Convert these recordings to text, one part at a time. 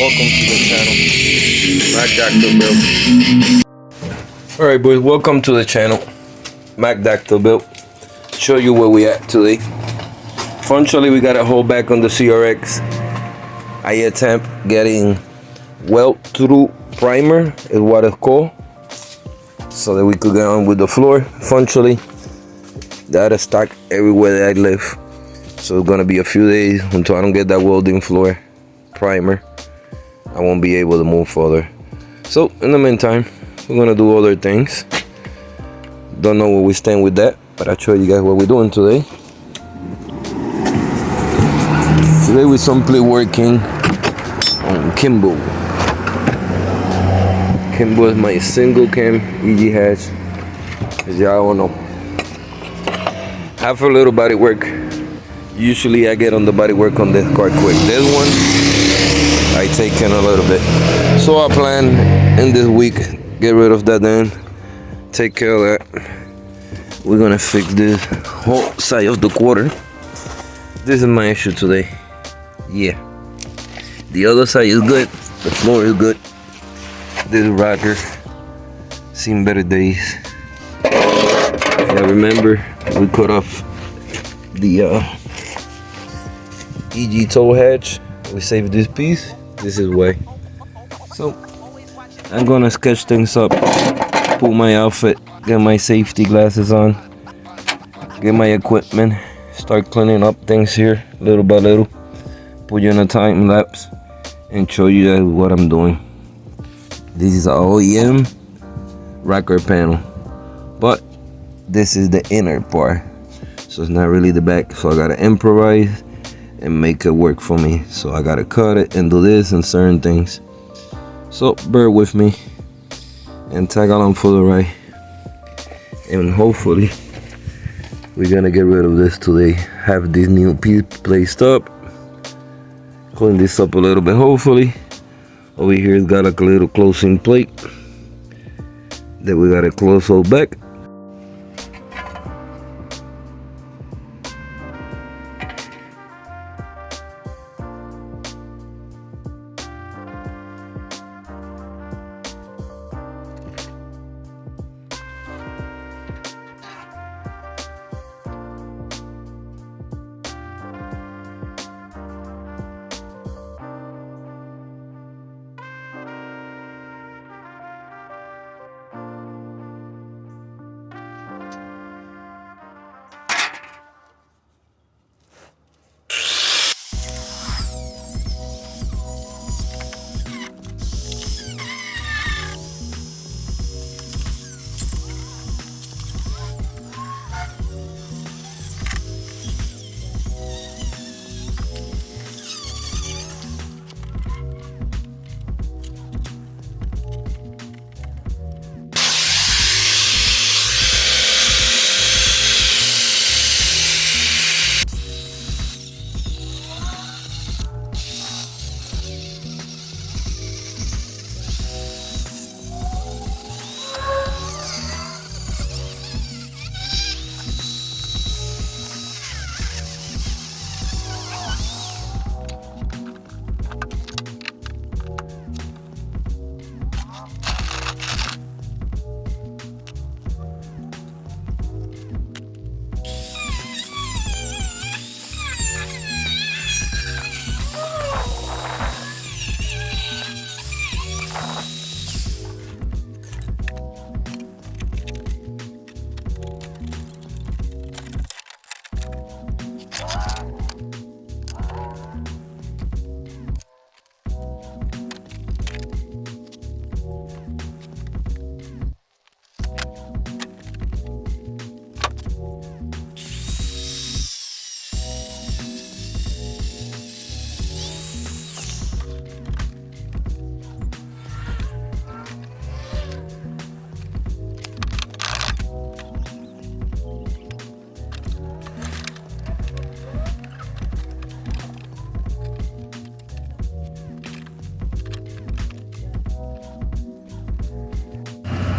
Welcome to the channel. Mac Dactyl Build. Alright boys, welcome to the channel. Mac Dactyl Build. Show you where we at today. Functionally, we got a hold back on the CRX. I attempt getting weld through primer is what it's called, so that we could get on with the floor. Functionally, that is stock everywhere that I live. So it's gonna be a few days until I don't get that welding floor primer. I won't be able to move further. So in the meantime, we're gonna do other things. Don't know where we stand with that, but I'll show you guys what we're doing today. Today we're simply working on kimbo. Kimbo is my single cam EG hatch. As y'all know, after a little body work, usually I get on the body work on this car quick. This one I take in a little bit. So I plan in this week get rid of that end, take care of that. We're gonna fix this whole side of the quarter. This is my issue today. Yeah, the other side is good, the floor is good. This rocker seen better days. Yeah, remember we cut off the EG toe hatch. We saved this piece. This is why. So I'm gonna sketch things up, put my outfit, get my safety glasses on, get my equipment, start cleaning up things here little by little, put you in a time lapse and show you guys what I'm doing. This is an OEM rocker panel, but this is the inner part, so it's not really the back. So I gotta improvise and make it work for me. So I gotta cut it and do this and certain things. So bear with me and tag along for the ride, and hopefully we're gonna get rid of this today. Have this new piece placed up, clean this up a little bit. Hopefully over here it's got like a little closing plate that we gotta close all back.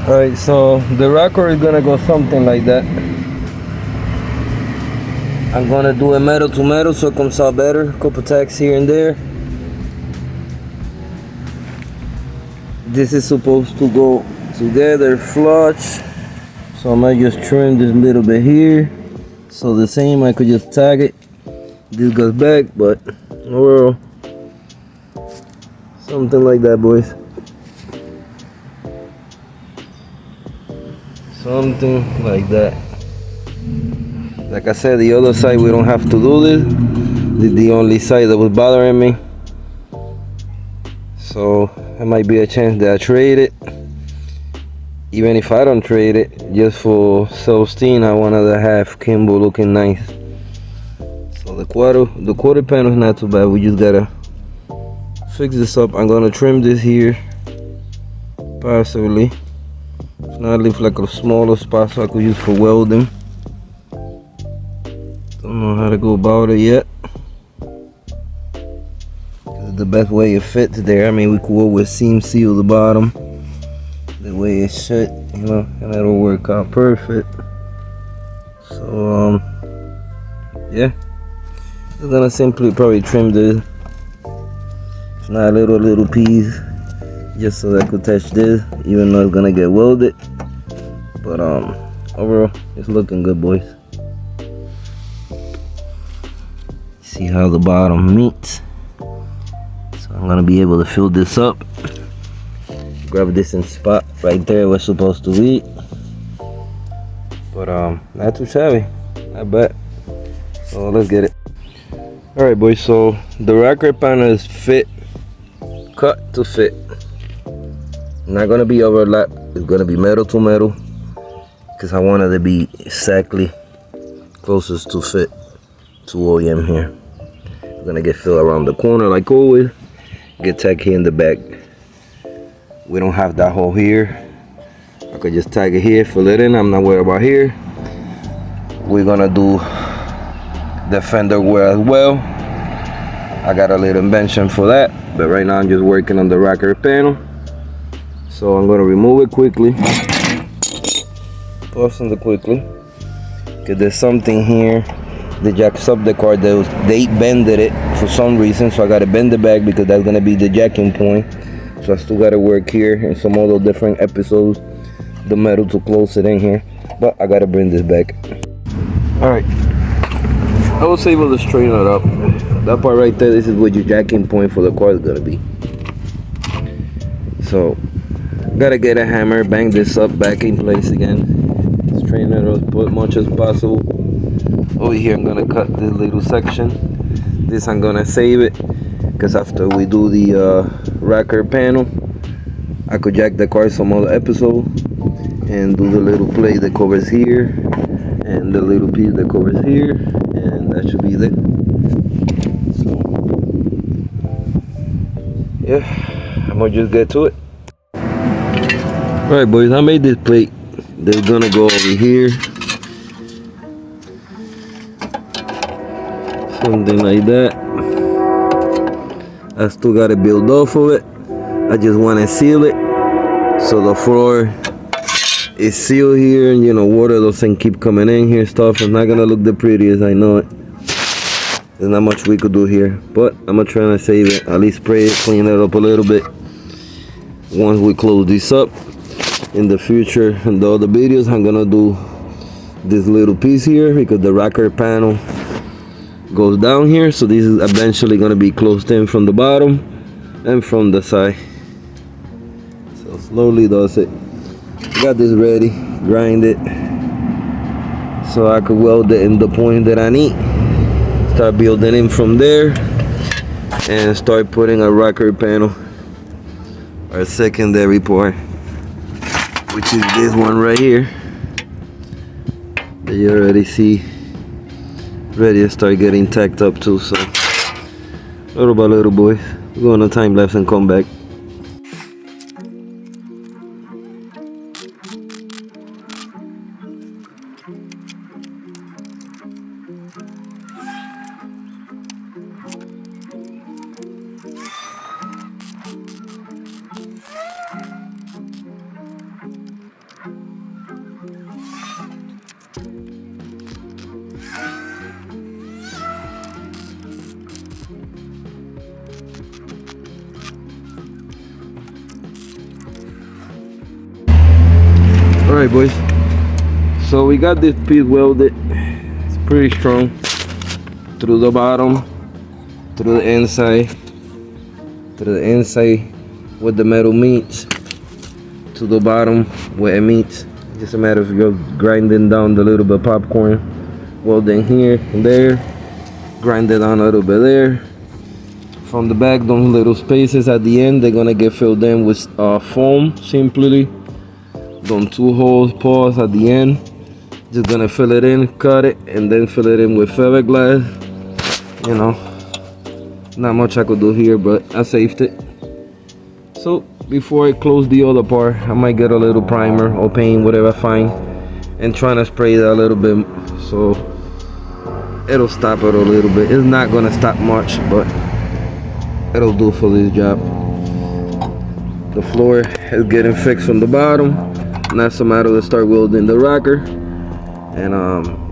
Alright, so the rocker is gonna go something like that. I'm gonna do a metal to metal so it comes out better. Couple tacks here and there. This is supposed to go together flush. So I might just trim this little bit here. So the same, I could just tag it. This goes back, but overall, something like that, boys. Something like that. Like I said, the other side we don't have to do this. This is the only side that was bothering me. So it might be a chance that I trade it. Even if I don't trade it, just for self-esteem, I wanted to have kimbo looking nice. So the quarter panel is not too bad. We just gotta fix this up. I'm gonna trim this here partially. It's not leave like a smaller spot so I could use for welding. Don't know how to go about it yet. The best way it fits there. I mean, we could always seam seal the bottom the way it should, you know, and it'll work out perfect. So yeah, I'm gonna simply probably trim this, if not a little piece, just so that I could touch this, even though it's gonna get welded. But overall, it's looking good, boys. See how the bottom meets. So I'm gonna be able to fill this up. Grab a decent spot right there where it's supposed to be. But not too shabby, not bad. So let's get it. All right, boys. So the rocker panel is cut to fit. Not gonna be overlap. It's gonna be metal to metal, because I wanted to be exactly closest to fit to OEM here. We're gonna get filled around the corner like always. Get tag here in the back. We don't have that hole here. I could just tag it here, fill it in. I'm not worried about here. We're gonna do the fender wear as well. I got a little invention for that, but right now I'm just working on the rocker panel. So I'm gonna remove it quickly. Tossing it quickly. Cause there's something here that jacks up the car. They bended it for some reason, so I gotta bend it back because that's gonna be the jacking point. So I still gotta work here in some other different episodes, the metal to close it in here. But I gotta bring this back. Alright, I was able to straighten it up. That part right there, this is what your jacking point for the car is gonna be. So gotta get a hammer, bang this up back in place again. Straighten it up as much as possible. Over here I'm gonna cut this little section. This I'm gonna save it, because after we do the rocker panel, I could jack the car some other episode and do the little plate that covers here and the little piece that covers here, and that should be it. So yeah, I'm gonna just get to it. Alright, boys, I made this plate. They're gonna go over here, something like that. I still gotta build off of it. I just want to seal it so the floor is sealed here, and you know, water doesn't keep coming in here. Stuff is not gonna look the prettiest, I know it. There's not much we could do here, but I'm gonna try to save it, at least spray it, clean it up a little bit. Once we close this up, in the future, in the other videos, I'm gonna do this little piece here, because the rocker panel goes down here, so this is eventually gonna be closed in from the bottom and from the side. So slowly does it. Got this ready, grind it so I could weld it in the point that I need. Start building in from there and start putting a rocker panel, our secondary part, which is this one right here that you already see ready to start getting tacked up too. So little by little, boys, go on a time lapse and come back. Alright boys, so we got this piece welded. It's pretty strong through the bottom, through the inside, where the metal meets, to the bottom where it meets. Just a matter of you grinding down the little bit of popcorn, welding here and there, grind it down a little bit there. From the back, those little spaces at the end, they're gonna get filled in with foam simply. Those 2 holes, pause at the end, just gonna fill it in, cut it, and then fill it in with fiberglass. You know, not much I could do here, but I saved it. So before I close the other part, I might get a little primer or paint, whatever I find, and trying to spray that a little bit so it'll stop it a little bit. It's not gonna stop much, but it'll do for this job. The floor is getting fixed from the bottom. Now it's a matter to start welding the rocker, and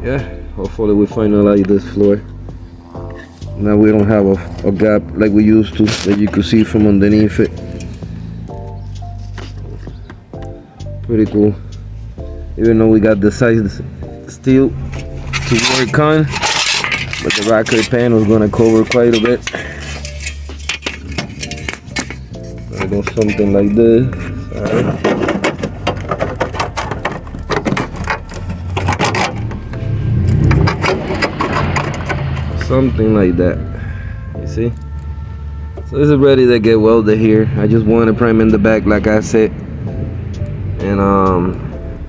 yeah, hopefully we finalize this floor. Now we don't have a gap like we used to, that you could see from underneath it. Pretty cool. Even though we got the size steel to work on, but the rocker panel is gonna cover quite a bit. I do something like this. Something like that. You see? So this is ready to get welded here. I just want to prime in the back, like I said, and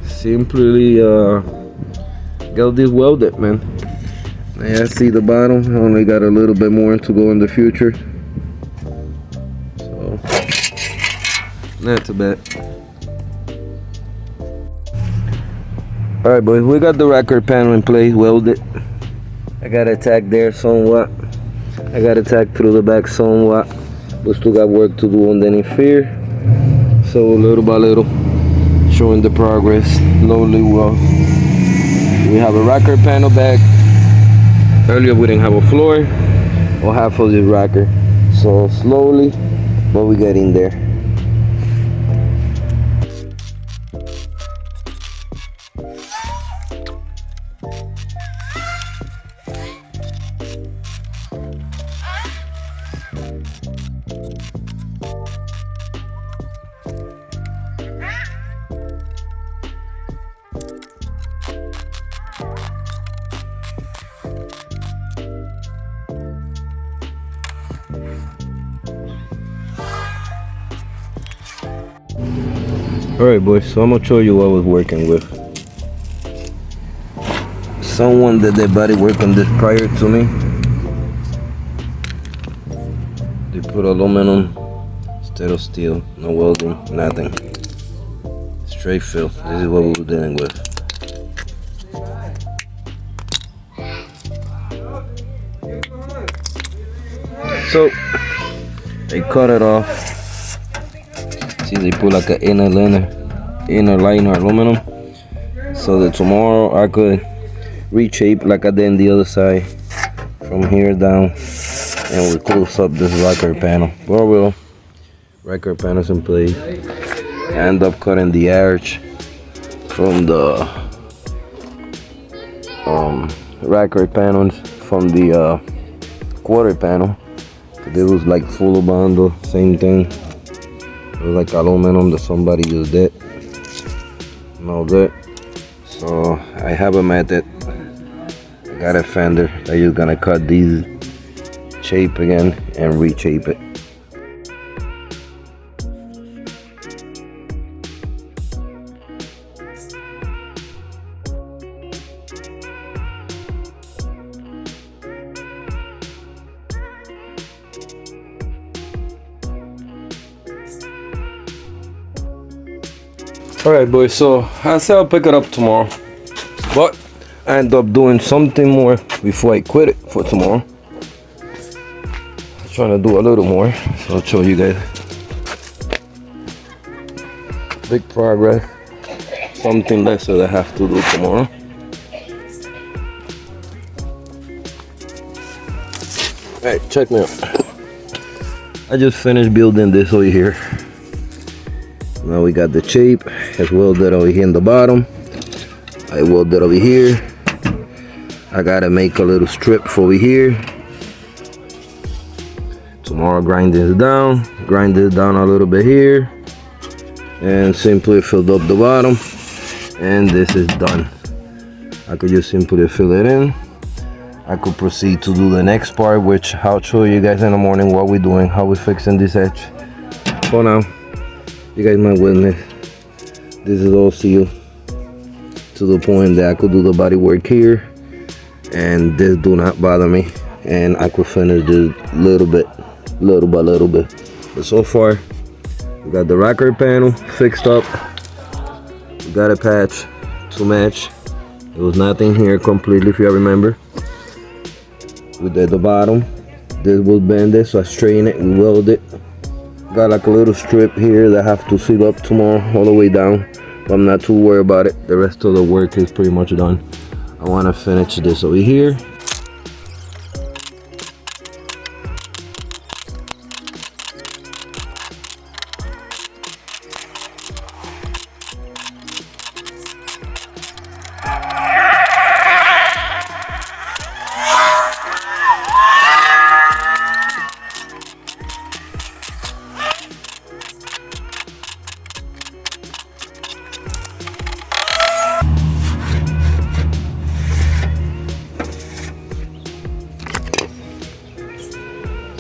simply get this welded, man. I see the bottom. I only got a little bit more to go in the future, so not too bad. All right, boys, we got the rocker panel in place, welded. I got a tack there somewhat. I got a tack through the back somewhat. We still got work to do underneath here. So little by little, showing the progress. Slowly, we have a rocker panel back. Earlier we didn't have a floor or half of this rocker. So slowly, but we get in there. Alright boys, so I'm gonna show you what I was working with. Someone did their body work on this prior to me. They put aluminum instead of steel, no welding, nothing. Straight fill. This is what we were dealing with. So they cut it off. See, they put like an inner liner aluminum, so that tomorrow I could reshape like I did on the other side from here down, and we close up this rocker panel. But we'll rocker panels in place. I end up cutting the arch from the rocker panels from the quarter panel. It was like full bundle, same thing. It was like aluminum that somebody used it. Know that. So I have a method. I got a fender that you're gonna cut these shape again and reshape it. Alright boys, so I said I'll pick it up tomorrow, but I end up doing something more before I quit it for tomorrow. I'm trying to do a little more, so I'll show you guys. Big progress. Something less that I have to do tomorrow. Alright, check me out. I just finished building this over here. Now we got the shape. It's welded over here in the bottom. I welded over here. I gotta make a little strip for over here. Tomorrow grind this down a little bit here, and simply filled up the bottom, and this is done. I could just simply fill it in. I could proceed to do the next part, which I'll show you guys in the morning what we're doing, how we're fixing this edge. For now, you guys might witness, this is all sealed to the point that I could do the body work here, and this do not bother me, and I could finish this little by little bit. But so far, we got the rocker panel fixed up. We got a patch to match. There was nothing here completely, if you remember. We did the bottom. This was bended, so I straightened it. We welded it. Got like a little strip here that I have to seal up tomorrow all the way down. But I'm not too worried about it. The rest of the work is pretty much done. I want to finish this over here.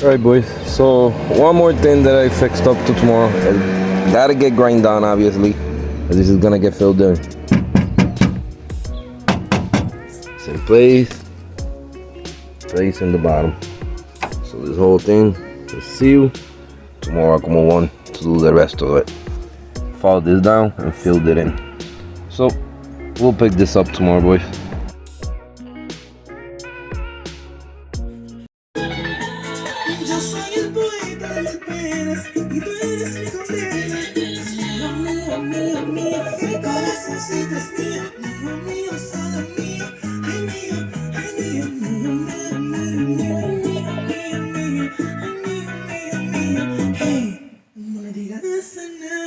Alright boys, so one more thing that I fixed up to tomorrow. I gotta get grind down, obviously, and this is gonna get filled in. It's in place in the bottom. So this whole thing is sealed. Tomorrow I come on to do the rest of it. Followed this down and filled it in. So we'll pick this up tomorrow, boys. Yo soy el poeta de las penas y tú eres mi condena. Mío, mío, mío, mío, mi corazoncito es mío, mío, mío, solo mío. Ay, mío, mío, mío, mío, mío, mío, mío, mío, mío, ay, mío, mío, mío. Hey, no le digas a nadie.